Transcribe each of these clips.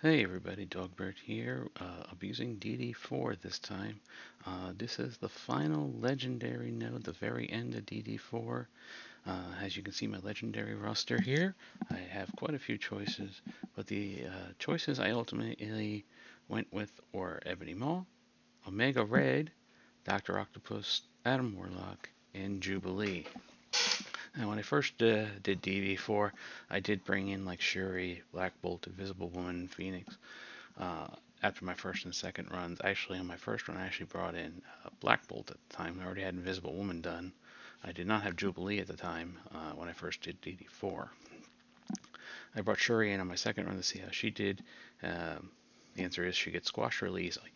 Hey everybody, Dogbert here, abusing DD4 this time. This is the final legendary node, the very end of DD4. As you can see my legendary roster here, I have quite a few choices, but the choices I ultimately went with were Ebony Maw, Omega Red, Dr. Octopus, Adam Warlock, and Jubilee. And when I first did DD4, I did bring in like Shuri, Black Bolt, Invisible Woman, Phoenix. Uh, After my first and second runs, actually on my first run, I actually brought in Black Bolt at the time. I already had Invisible Woman done. I did not have Jubilee at the time when I first did DD4. I brought Shuri in on my second run to see how she did. The answer is she gets squashed really easily.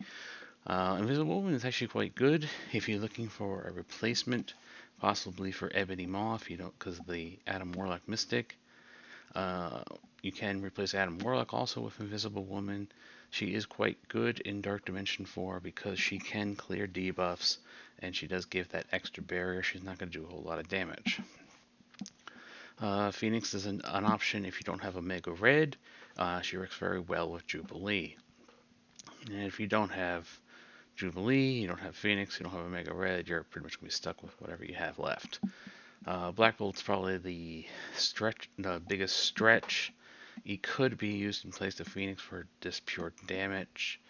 Invisible Woman is actually quite good if you're looking for a replacement, possibly for Ebony Maw, if you don't, because of the Adam Warlock Mystic. Uh, you can replace Adam Warlock also with Invisible Woman. She is quite good in Dark Dimension 4 because she can clear debuffs and she does give that extra barrier. She's not going to do a whole lot of damage. Phoenix is an option if you don't have Omega Red. She works very well with Jubilee. And if you don't have Jubilee, you don't have Phoenix, you don't have Omega Red, you're pretty much going to be stuck with whatever you have left. Black Bolt's probably the biggest stretch. He could be used in place of Phoenix for just pure damage,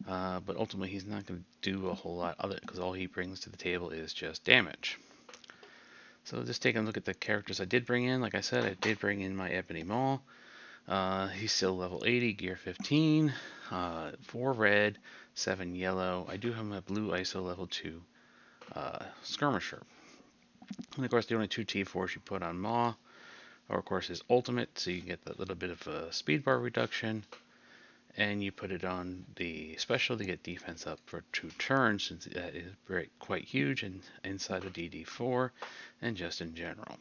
but ultimately he's not going to do a whole lot other because all he brings to the table is just damage. So just taking a look at the characters I did bring in. Like I said, I did bring in my Ebony Maw. He's still level 80, gear 15, 4 red, 7 yellow. I do have a blue ISO level 2 skirmisher. And of course, the only two T4s you put on Maw are, of course, his ultimate, so you get that little bit of a speed bar reduction. And you put it on the special to get defense up for 2 turns, since that is quite huge and inside of DD4 and just in general.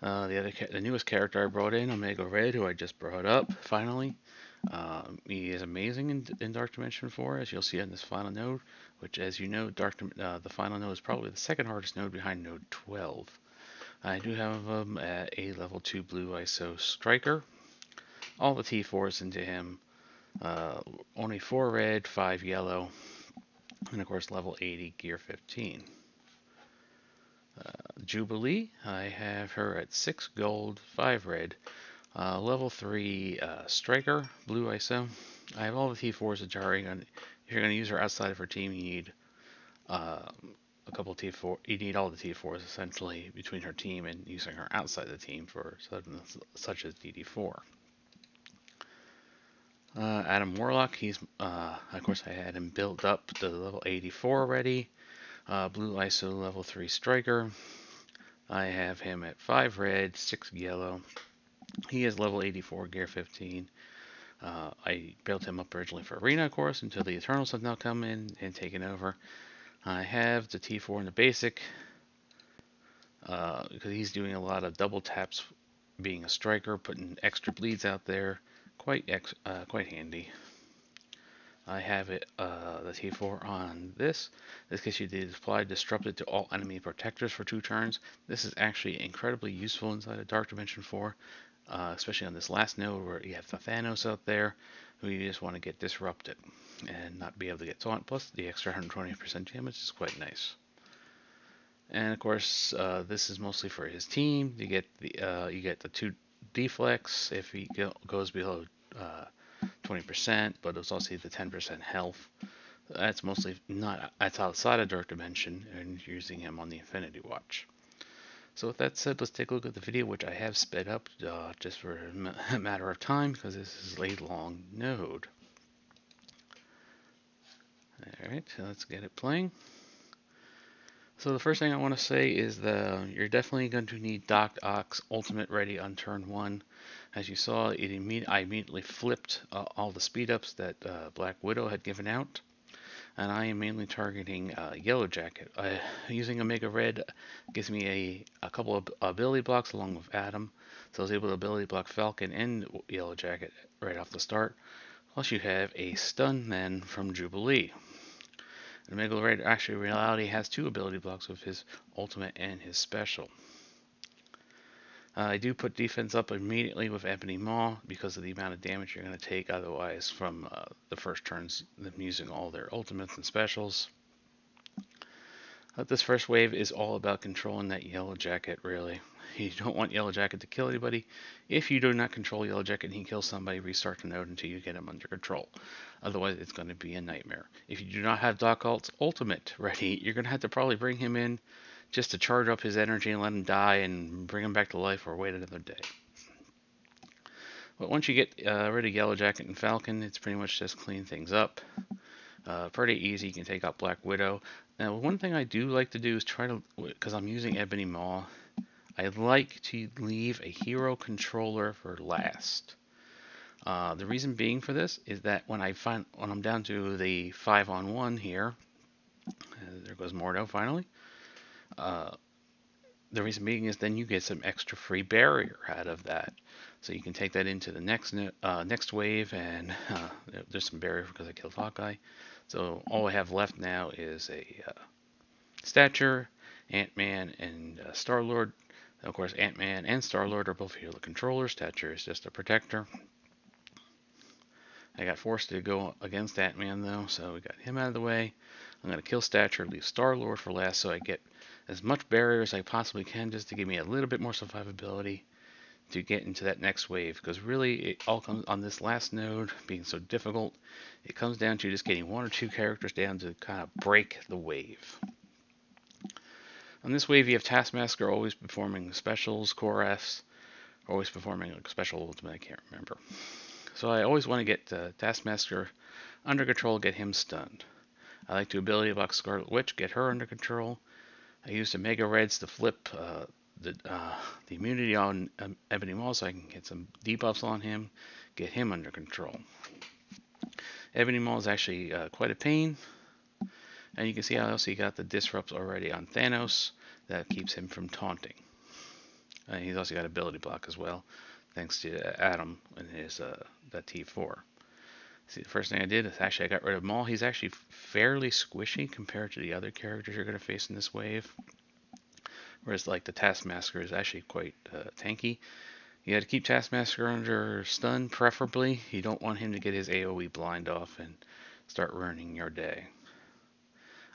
The newest character I brought in, Omega Red, who I just brought up finally. He is amazing in Dark Dimension 4, as you'll see on this final node, which, as you know, the final node is probably the second hardest node behind node 12. I do have him at a level 2 blue ISO striker. All the T4s into him. Only 4 red, 5 yellow, and of course level 80, gear 15. Jubilee, I have her at 6 gold, 5 red, level 3 striker, blue ISO. I have all the T4s that are going. If you're going to use her outside of her team, you need a couple T4. You need all the T4s essentially between her team and using her outside the team for such as DD4. Adam Warlock, of course I had him built up to level 84 already. Blue ISO level 3 striker. I have him at 5 red, 6 yellow. He is level 84, gear 15. I built him up originally for Arena, of course, until the Eternals have now come in and taken over. I have the T4 in the basic, because he's doing a lot of double taps being a striker, putting extra bleeds out there. Quite handy. I have the T4 on this. This gives you the apply disrupted to all enemy protectors for 2 turns. This is actually incredibly useful inside of Dark Dimension 4, especially on this last node where you have the Thanos out there, who you just want to get disrupted and not be able to get taunt. Plus, the extra 120% damage is quite nice. And of course, this is mostly for his team. You get the 2 deflects if he goes below 20%, but it's also the 10% health. That's mostly that's outside of Dark Dimension and using him on the Infinity Watch. So with that said, let's take a look at the video, which I have sped up just for a matter of time because this is a long node. Alright, so let's get it playing. So the first thing I want to say is that you're definitely going to need Doc Ock's ultimate ready on turn 1. As you saw, I immediately flipped all the speed ups that Black Widow had given out. And I am mainly targeting Yellow Jacket. Using Omega Red gives me a couple of ability blocks along with Adam. So I was able to ability block Falcon and Yellow Jacket right off the start. Plus you have a stun then from Jubilee. Omega Red actually in reality has 2 ability blocks with his ultimate and his special. I do put defense up immediately with Ebony Maw because of the amount of damage you're going to take otherwise from the first turns, them using all their ultimates and specials. This first wave is all about controlling that Yellow Jacket, really. You don't want Yellow Jacket to kill anybody. If you do not control Yellow Jacket and he kills somebody, restart the node until you get him under control. Otherwise, it's going to be a nightmare. If you do not have Doc Alt's ultimate ready, you're going to have to probably bring him in just to charge up his energy and let him die and bring him back to life or wait another day. But once you get rid of Yellow Jacket and Falcon, it's pretty much just clean things up. Pretty easy. You can take out Black Widow. Now, one thing I do like to do is try to, because I'm using Ebony Maw, I like to leave a hero controller for last. The reason being for this is that when I'm down to the 5-on-1 here, there goes Mordo finally. The reason being is then you get some extra free barrier out of that. So you can take that into the next wave, and there's some barrier because I killed Hawkeye. So all I have left now is a Stature, Ant-Man, and Star-Lord. Of course, Ant-Man and Star-Lord are both hero controllers. Stature is just a protector. I got forced to go against Ant-Man though, so we got him out of the way. I'm going to kill Stature, leave Star-Lord for last so I get as much barrier as I possibly can just to give me a little bit more survivability to get into that next wave. Because really, it all comes on this last node being so difficult. It comes down to just getting one or two characters down to kind of break the wave. On this wave, you have Taskmaster always performing specials, Core Fs, always performing a special ultimate, I can't remember. So I always want to get Taskmaster under control, get him stunned. I like to ability block Scarlet Witch, get her under control. I used a Mega Reds to flip the immunity on Ebony Maw so I can get some debuffs on him, get him under control. Ebony Maw is actually quite a pain. And you can see I also got the disrupts already on Thanos. That keeps him from taunting. He's also got ability block as well, thanks to Adam and his that T4. See, the first thing I did is actually I got rid of Maul. He's actually fairly squishy compared to the other characters you're going to face in this wave. Whereas like the Taskmaster is actually quite tanky. You got to keep Taskmaster under stun, preferably. You don't want him to get his AoE blind off and start ruining your day.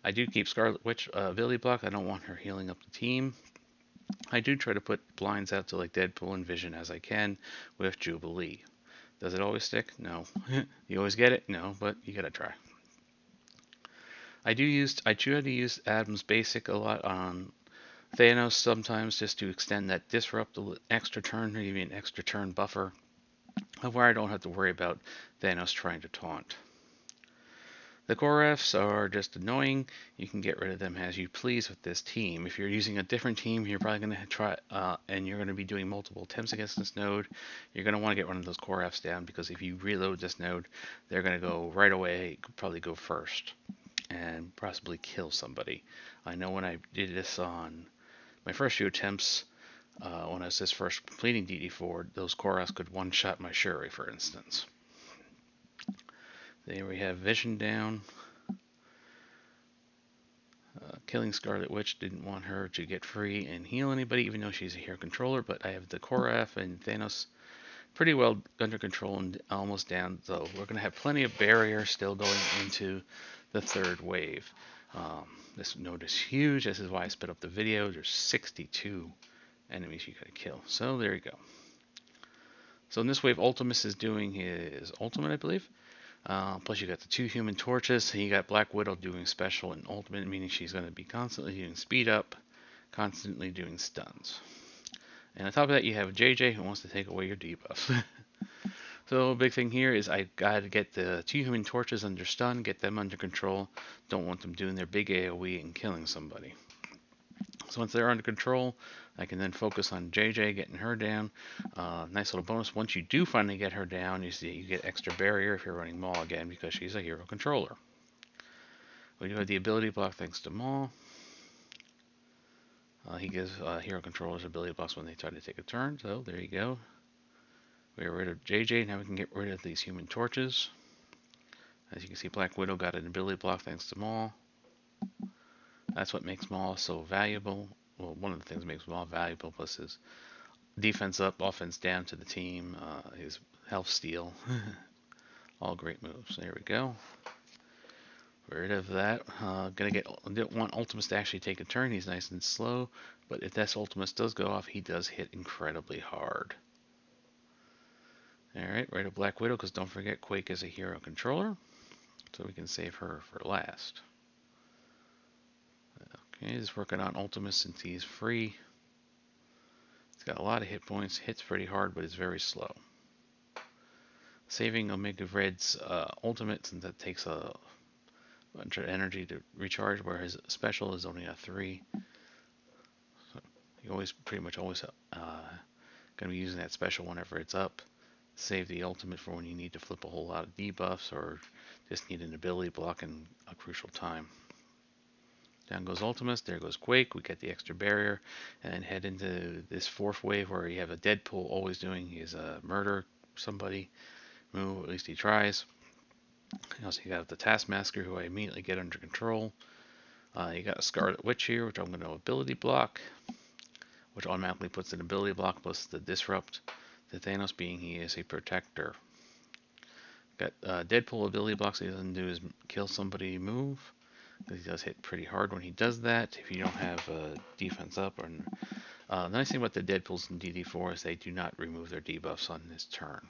I do keep Scarlet Witch ability block. I don't want her healing up the team. I do try to put blinds out to like Deadpool and Vision as I can with Jubilee. Does it always stick? No. You always get it? No, but you gotta try. I try to use Adam's Basic a lot on Thanos sometimes just to extend that disrupt an extra turn or give me an extra turn buffer where I don't have to worry about Thanos trying to taunt. The Core Fs are just annoying. You can get rid of them as you please with this team. If you're using a different team, you're probably going to try, and you're going to be doing multiple attempts against this node. You're going to want to get one of those Core Fs down because if you reload this node, they're going to go right away, probably go first, and possibly kill somebody. I know when I did this on my first few attempts, when I was just first completing DD4, those Core Fs could one-shot my Shuri, for instance. There we have Vision down. Killing Scarlet Witch, didn't want her to get free and heal anybody, even though she's a hero controller, but I have the Core F and Thanos pretty well under control and almost down, so we're going to have plenty of barrier still going into the third wave. This node is huge. This is why I sped up the video. There's 62 enemies you got to kill. So there you go. So in this wave, Ultimus is doing his ultimate, I believe. Plus you got the two Human Torches, and you got Black Widow doing special and ultimate, meaning she's going to be constantly doing speed up, constantly doing stuns. And on top of that, you have JJ who wants to take away your debuffs. So a big thing here is I got to get the two Human Torches under stun, get them under control. Don't want them doing their big AoE and killing somebody. So once they're under control, I can then focus on JJ, getting her down. Nice little bonus. Once you do finally get her down, you see you get extra barrier if you're running Maul again because she's a hero controller. We do have the ability block thanks to Maul. He gives hero controllers ability blocks when they try to take a turn. So there you go. We got rid of JJ. Now we can get rid of these Human Torches. As you can see, Black Widow got an ability block thanks to Maul. That's what makes Maul so valuable. Well, one of the things that makes Maul valuable plus his defense up, offense down to the team. His health steal. All great moves. There we go. Rid of that. Don't want Ultimus to actually take a turn. He's nice and slow. But if this Ultimus does go off, he does hit incredibly hard. Alright, right of Black Widow, because don't forget Quake is a hero controller. So we can save her for last. Okay, just working on Ultimus since he's free. He's got a lot of hit points, hits pretty hard, but it's very slow. Saving Omega Red's ultimate, since that takes a bunch of energy to recharge, where his special is only a 3. So you pretty much always going to be using that special whenever it's up. Save the ultimate for when you need to flip a whole lot of debuffs or just need an ability block in a crucial time. Down goes Ultimus, there goes Quake, we get the extra barrier, and then head into this fourth wave where you have a Deadpool always doing his murder somebody move, at least he tries. Also you got the Taskmaster, who I immediately get under control. You got a Scarlet Witch here, which I'm going to ability block, which automatically puts an ability block plus the Disrupt. The Thanos being he is a protector. Got Deadpool ability blocks, he doesn't do is kill somebody move. He does hit pretty hard when he does that if you don't have defense up. The nice thing about the Deadpools in DD4 is they do not remove their debuffs on this turn.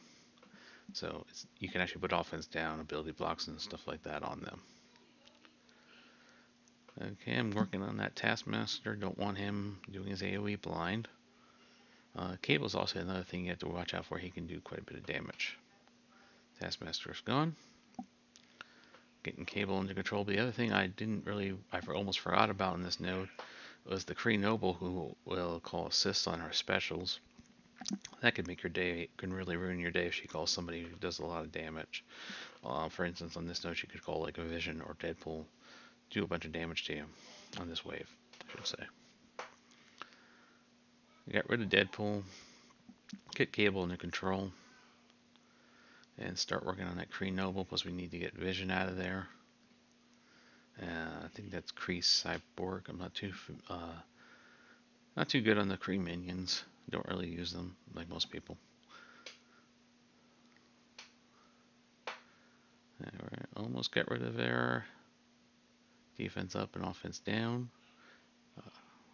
So you can actually put offense down, ability blocks, and stuff like that on them. Okay, I'm working on that Taskmaster. Don't want him doing his AoE blind. Cable's also another thing you have to watch out for. He can do quite a bit of damage. Taskmaster's gone. Getting Cable under control. But the other thing I almost forgot about in this node was the Kree Noble, who will call assist on her specials. That could make your day, can really ruin your day if she calls somebody who does a lot of damage. For instance, on this node, she could call like a Vision or Deadpool, do a bunch of damage to you on this wave, I should say. Get rid of Deadpool, get Cable under control, and start working on that Kree Noble. Plus, we need to get Vision out of there. I think that's Kree Cyborg. I'm not too good on the Kree minions. Don't really use them like most people. Alright, almost got rid of their defense up and offense down.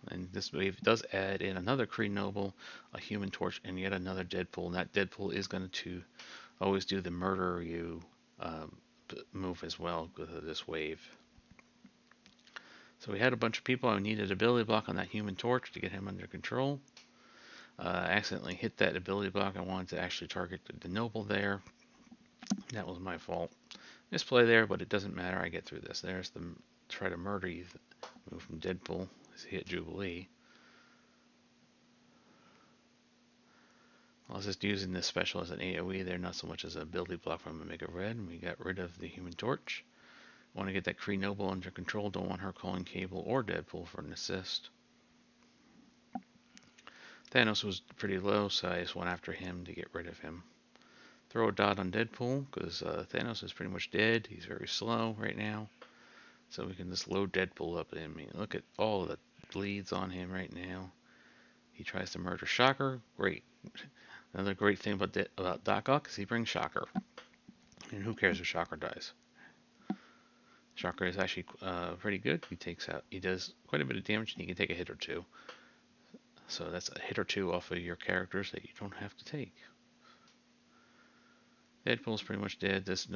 And this wave does add in another Kree Noble, a Human Torch, and yet another Deadpool. And that Deadpool is going to always do the murder you move as well with this wave. So we had a bunch of people. I needed ability block on that Human Torch to get him under control. I accidentally hit that ability block. I wanted to actually target the Noble there. That was my fault. Misplay there, but it doesn't matter. I get through this. There's the try to murder you move from Deadpool. Hit Jubilee. I was just using this special as an AoE there, not so much as an ability block from Omega Red. And we got rid of the Human Torch. Want to get that Kree Noble under control. Don't want her calling Cable or Deadpool for an assist. Thanos was pretty low, so I just went after him to get rid of him. Throw a dot on Deadpool, because Thanos is pretty much dead. He's very slow right now. So we can just load Deadpool up. I mean, look at all the bleeds on him right now. He tries to murder Shocker. Great. Another great thing about Doc Ock is he brings Shocker. And who cares if Shocker dies? Shocker is actually pretty good. He does quite a bit of damage, and he can take a hit or two. So that's a hit or two off of your characters that you don't have to take. Deadpool's pretty much dead. This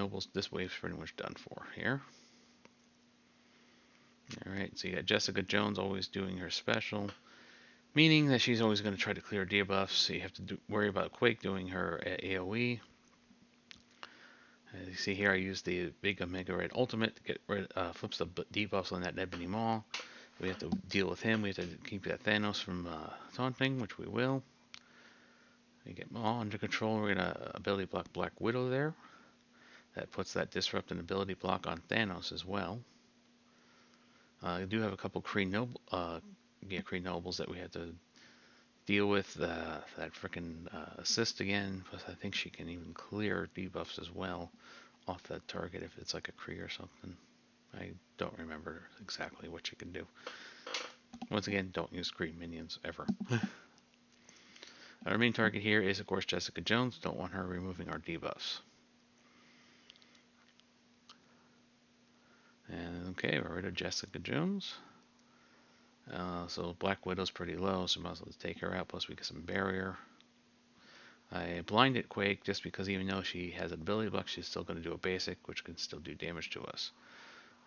wave's pretty much done for here. Alright, so you got Jessica Jones always doing her special, meaning that she's always going to try to clear debuffs, so you have to worry about Quake doing her AoE. As you see here, I use the big Omega Red Ultimate to get flips the debuffs on that Ebony Maw. We have to deal with him. We have to keep that Thanos from taunting, which we will. We get Maw under control. We're going to ability block Black Widow there. That puts that Disrupt and ability block on Thanos as well. I do have a couple Kree Nobles that we have to deal with. That frickin' assist again. Plus, I think she can even clear debuffs as well off that target if it's like a Kree or something. I don't remember exactly what she can do. Once again, don't use Kree minions ever. Our main target here is, of course, Jessica Jones. Don't want her removing our debuffs. And okay, we're rid of Jessica Jones. So Black Widow's pretty low, so might as well take her out, plus we get some barrier. I blinded Quake just because even though she has an ability block, she's still going to do a basic, which can still do damage to us.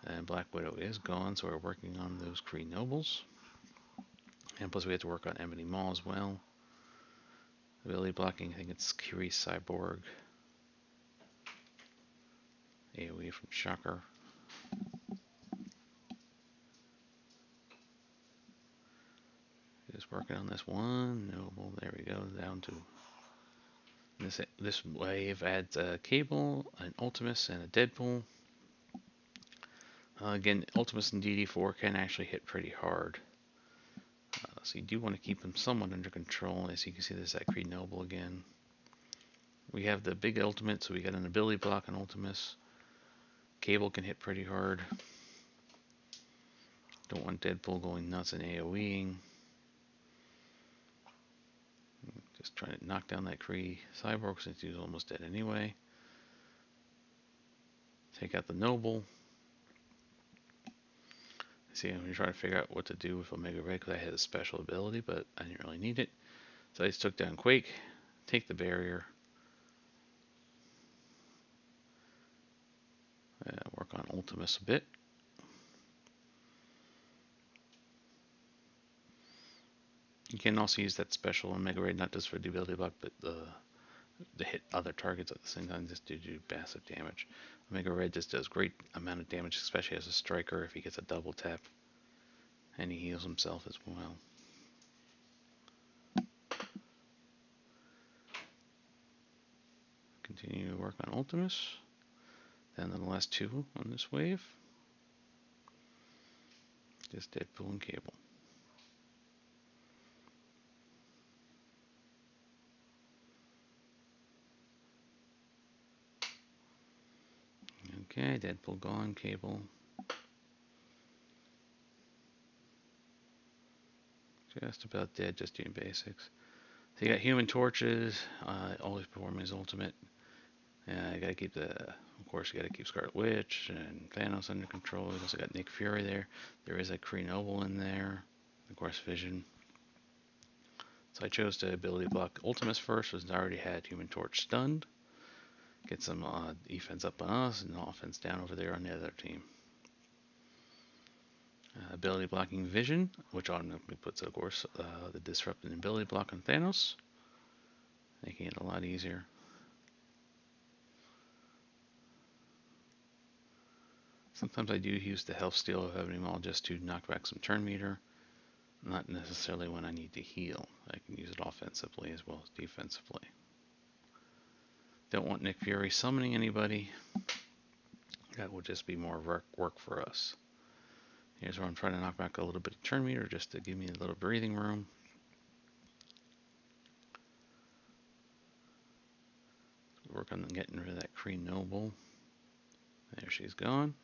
And Black Widow is gone, so we're working on those Kree Nobles. And plus we have to work on Ebony Maw as well. Ability blocking, I think it's Kree Cyborg. AoE from Shocker. Just working on this one noble. There we go, down to this wave adds a Cable, an Ultimus, and a Deadpool. Again, Ultimus and DD4 can actually hit pretty hard. So you do want to keep them somewhat under control. As you can see, there's that Kree Noble again. We have the big ultimate, so we got an ability block on Ultimus. Cable can hit pretty hard. Don't want Deadpool going nuts and AoEing. Just trying to knock down that Kree Cyborg since he's almost dead anyway. Take out the Noble. See, I'm trying to figure out what to do with Omega Red because I had a special ability, but I didn't really need it. So I just took down Quake, take the barrier, work on Ultimus a bit. You can also use that special Omega Red not just for the ability block, but to hit other targets at the same time, just to do massive damage. Omega Red just does great amount of damage, especially as a striker if he gets a double tap. And he heals himself as well. Continue to work on Ultimus. Then the last two on this wave. Just Deadpool and Cable. Okay, Deadpool gone, Cable. Just about dead, just doing basics. So you got Human Torches, always performing his ultimate. You gotta keep of course, you gotta keep Scarlet Witch and Thanos under control. You also got Nick Fury there. There is a Kree Noble in there. Of course, Vision. So I chose to ability block Ultimus first, since I already had Human Torch stunned. Get some defense up on us and offense down over there on the other team. Ability blocking Vision, which automatically puts, of course, the disrupting ability block on Thanos, making it a lot easier. Sometimes I do use the health steal of Ebony Maw just to knock back some turn meter, not necessarily when I need to heal. I can use it offensively as well as defensively. Don't want Nick Fury summoning anybody. That will just be more work for us. Here's where I'm trying to knock back a little bit of turn meter just to give me a little breathing room. Work on getting rid of that Kree Noble. There she's gone.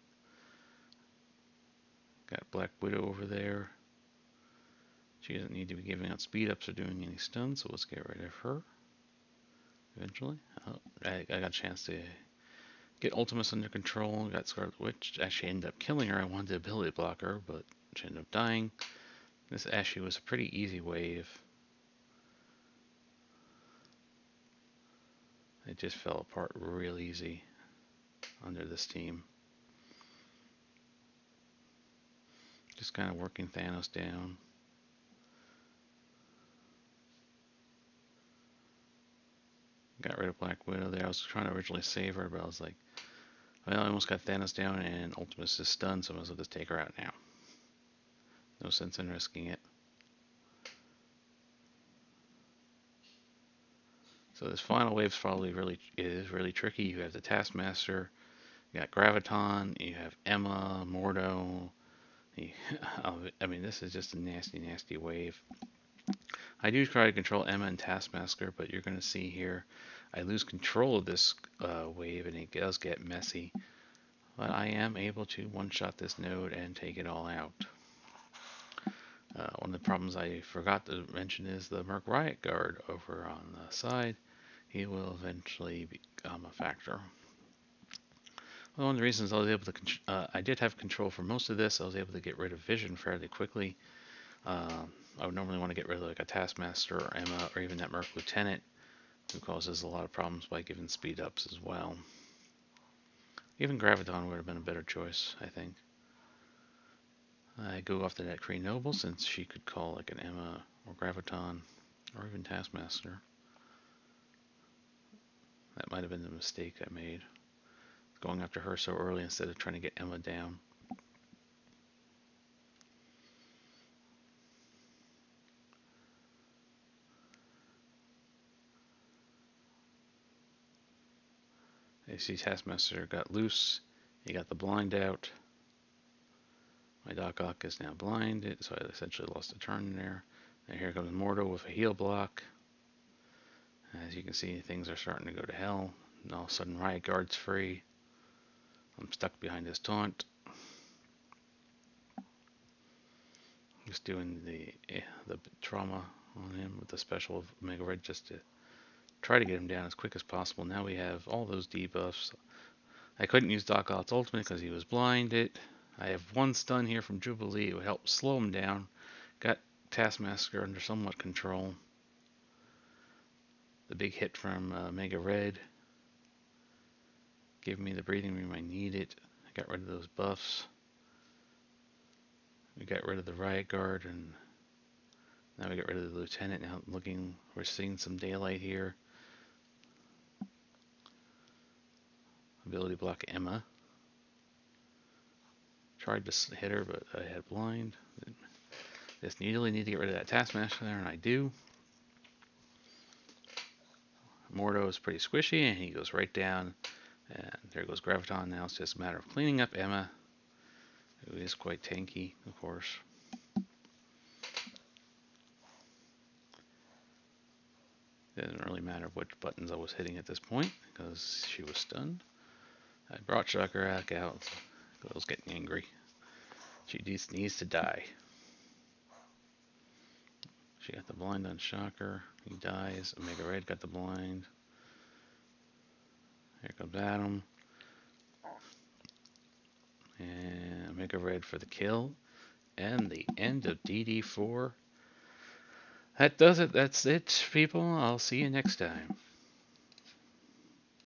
Got Black Widow over there. She doesn't need to be giving out speed ups or doing any stuns, so let's get rid of her. Eventually. Oh, I got a chance to get Ultimus under control. Got Scarlet Witch. Actually ended up killing her. I wanted to ability block her, but she ended up dying. This actually was a pretty easy wave. It just fell apart real easy under this team. Just kind of working Thanos down. Got rid of Black Widow there. I was trying to originally save her, but I was like, well, I almost got Thanos down and Ultimus is stunned, so I might as well just take her out now. No sense in risking it. So this final wave is really tricky. You have the Taskmaster, you got Graviton, you have Emma, Mordo. I mean, this is just a nasty, nasty wave. I do try to control Emma and Taskmaster, but you're going to see here, I lose control of this wave and it does get messy. But I am able to one-shot this node and take it all out. One of the problems I forgot to mention is the Merc Riot Guard over on the side. He will eventually become a factor. Well, one of the reasons I was able to, I did have control for most of this. I was able to get rid of Vision fairly quickly. I would normally want to get rid of like a Taskmaster or Emma or even that Merc Lieutenant, who causes a lot of problems by giving speed ups as well. Even Graviton would have been a better choice, I think. I go off to that Kree Noble since she could call like an Emma or Graviton or even Taskmaster. That might have been the mistake I made, going after her so early instead of trying to get Emma down. You see Taskmaster got loose, he got the blind out. My Doc Ock is now blinded, so I essentially lost a turn there. And here comes Mordo with a heal block. As you can see, things are starting to go to hell. And all of a sudden, Riot Guard's free. I'm stuck behind his taunt. Just doing the trauma on him with the special of Omega Red just to try to get him down as quick as possible. Now we have all those debuffs. I couldn't use Doc Ock's ultimate because he was blinded. I have one stun here from Jubilee. It would help slow him down. Got Taskmaster under somewhat control. The big hit from Mega Red gave me the breathing room I needed. I got rid of those buffs. We got rid of the Riot Guard, and now we get rid of the Lieutenant. Now we're seeing some daylight here. Ability block Emma. Tried to hit her, but I had blind. Just really need to get rid of that Taskmaster there, and I do. Mordo is pretty squishy, and he goes right down. And there goes Graviton. Now it's just a matter of cleaning up Emma, who is quite tanky, of course. It didn't really matter which buttons I was hitting at this point, because she was stunned. I brought Shocker out. I was getting angry. She just needs to die. She got the blind on Shocker. He dies. Omega Red got the blind. Here comes Adam. And Omega Red for the kill. And the end of DD4. That does it. That's it, people. I'll see you next time.